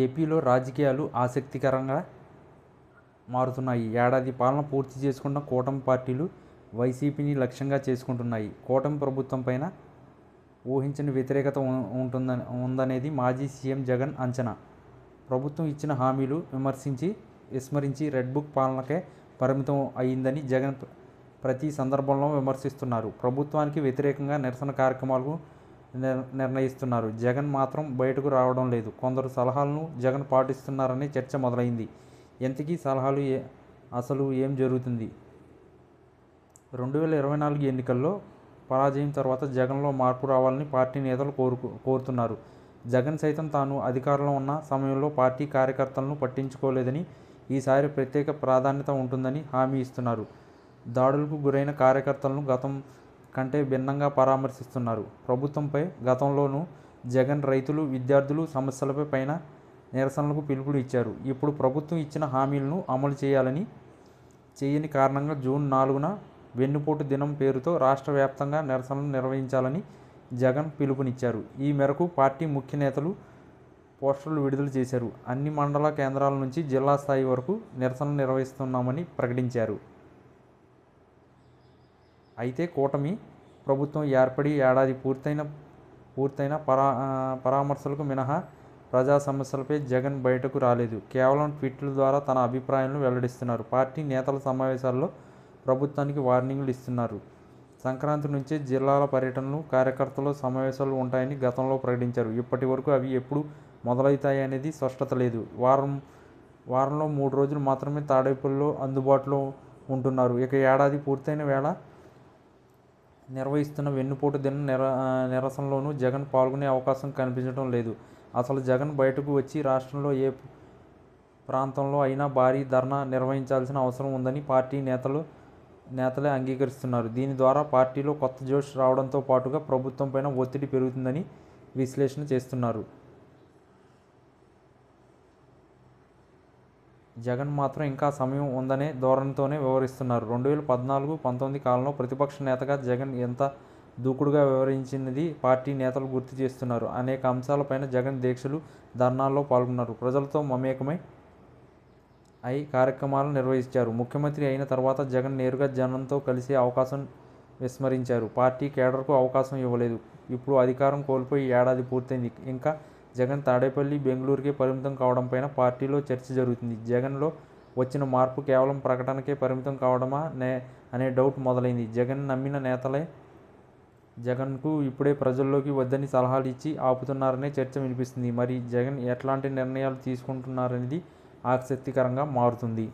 ఏపీలో రాజకీయాలు ఆసక్తికరంగా మారుతున్నాయి. ఏడాది పాలన పూర్తి చేసుకున్న కూటమి పార్టీలు వైసీపీని లక్ష్యంగా చేసుకుంటున్నాయి. కూటమి ప్రభుత్వంపైన ఊహించని వ్యతిరేకత ఉందనేది మాజీ సీఎం జగన్ అంచనా. ప్రభుత్వం ఇచ్చిన హామీలు విస్మరించి రెడ్ బుక్ పాలనకే పరిమితం అయిందని జగన్ ప్రతి సందర్భంలో విమర్శిస్తున్నారు. ప్రభుత్వానికి వ్యతిరేకంగా నిరసన కార్యక్రమాలకు నిర్ణయిస్తున్నారు. జగన్ మాత్రం బయటకు రావడం లేదు. కొందరు సలహాలను జగన్ పాటిస్తున్నారనే చర్చ మొదలైంది. ఇంతకీ సలహాలు అసలు ఏం జరుగుతుంది? 2024 ఎన్నికల్లో పరాజయం తర్వాత జగన్లో మార్పు రావాలని పార్టీ నేతలు కోరుతున్నారు. జగన్ సైతం తాను అధికారంలో ఉన్న సమయంలో పార్టీ కార్యకర్తలను పట్టించుకోలేదని, ఈసారి ప్రత్యేక ప్రాధాన్యత ఉంటుందని హామీ ఇస్తున్నారు. దాడులకు గురైన కార్యకర్తలను గతం కంటే భిన్నంగా పరామర్శిస్తున్నారు. ప్రభుత్వంపై గతంలోనూ జగన్ రైతులు, విద్యార్థులు సమస్యలపై పైన నిరసనలకు పిలుపులు ఇచ్చారు. ఇప్పుడు ప్రభుత్వం ఇచ్చిన హామీలను అమలు చేయని కారణంగా జూన్ 4న వెన్నుపోటు దినం పేరుతో రాష్ట్ర వ్యాప్తంగా నిరసనలు నిర్వహించాలని జగన్ పిలుపునిచ్చారు. ఈ మేరకు పార్టీ ముఖ్య నేతలు పోస్టర్లు విడుదల చేశారు. అన్ని మండల కేంద్రాల నుంచి జిల్లా స్థాయి వరకు నిరసనలు నిర్వహిస్తున్నామని ప్రకటించారు. అయితే కూటమి ప్రభుత్వం ఏర్పడి ఏడాది పూర్తయిన పరామర్శలకు మినహా ప్రజా సమస్యలపై జగన్ బయటకు రాలేదు. కేవలం ట్వీట్ల ద్వారా తన అభిప్రాయాలను వెల్లడిస్తున్నారు. పార్టీ నేతల సమావేశాల్లో ప్రభుత్వానికి వార్నింగ్లు ఇస్తున్నారు. సంక్రాంతి నుంచే జిల్లాల పర్యటనలు, కార్యకర్తల సమావేశాలు ఉంటాయని గతంలో ప్రకటించారు. ఇప్పటి వరకు అవి ఎప్పుడు మొదలవుతాయనేది స్పష్టత లేదు. వారంలో 3 రోజులు మాత్రమే తాడేపల్లిలో అందుబాటులో ఉంటున్నారు. ఇక ఏడాది పూర్తయిన వేళ నిర్వహిస్తున్న వెన్నుపోటు దిన నిరసనలోనూ జగన్ పాల్గొనే అవకాశం కనిపించడం లేదు. అసలు జగన్ బయటకు వచ్చి రాష్ట్రంలో ఏ ప్రాంతంలో అయినా భారీ ధర్నా నిర్వహించాల్సిన అవసరం ఉందని పార్టీ నేతలే అంగీకరిస్తున్నారు. దీని ద్వారా పార్టీలో కొత్త జోష్ రావడంతో పాటుగా ప్రభుత్వంపైన ఒత్తిడి పెరుగుతుందని విశ్లేషణ చేస్తున్నారు. జగన్ మాత్రం ఇంకా సమయం ఉందనే ధోరణితోనే వ్యవహరిస్తున్నారు. 2014-19 కాలంలో ప్రతిపక్ష నేతగా జగన్ ఎంత దూకుడుగా వ్యవహరించినది పార్టీ నేతలు గుర్తు చేస్తున్నారు. అనేక అంశాలపైన జగన్ దీక్షలు, ధర్నాల్లో పాల్గొన్నారు. ప్రజలతో మమేకమై కార్యక్రమాలు నిర్వహించారు. ముఖ్యమంత్రి అయిన తర్వాత జగన్ నేరుగా జనంతో కలిసే అవకాశం విస్మరించారు. పార్టీ కేడర్కు అవకాశం ఇవ్వలేదు. ఇప్పుడు అధికారం కోల్పోయి ఏడాది పూర్తయింది. ఇంకా జగన్ తాడేపల్లి, బెంగళూరుకే పరిమితం కావడంపైన పార్టీలో చర్చ జరుగుతుంది. జగన్లో వచ్చిన మార్పు కేవలం ప్రకటనకే పరిమితం కావడమా అనే డౌట్ మొదలైంది. జగన్ నమ్మిన నేతలే జగన్కు ఇప్పుడే ప్రజల్లోకి వద్దని సలహాలు ఇచ్చి ఆపుతున్నారనే చర్చ వినిపిస్తుంది. మరి జగన్ ఎట్లాంటి నిర్ణయాలు తీసుకుంటున్నారనేది ఆసక్తికరంగా మారుతుంది.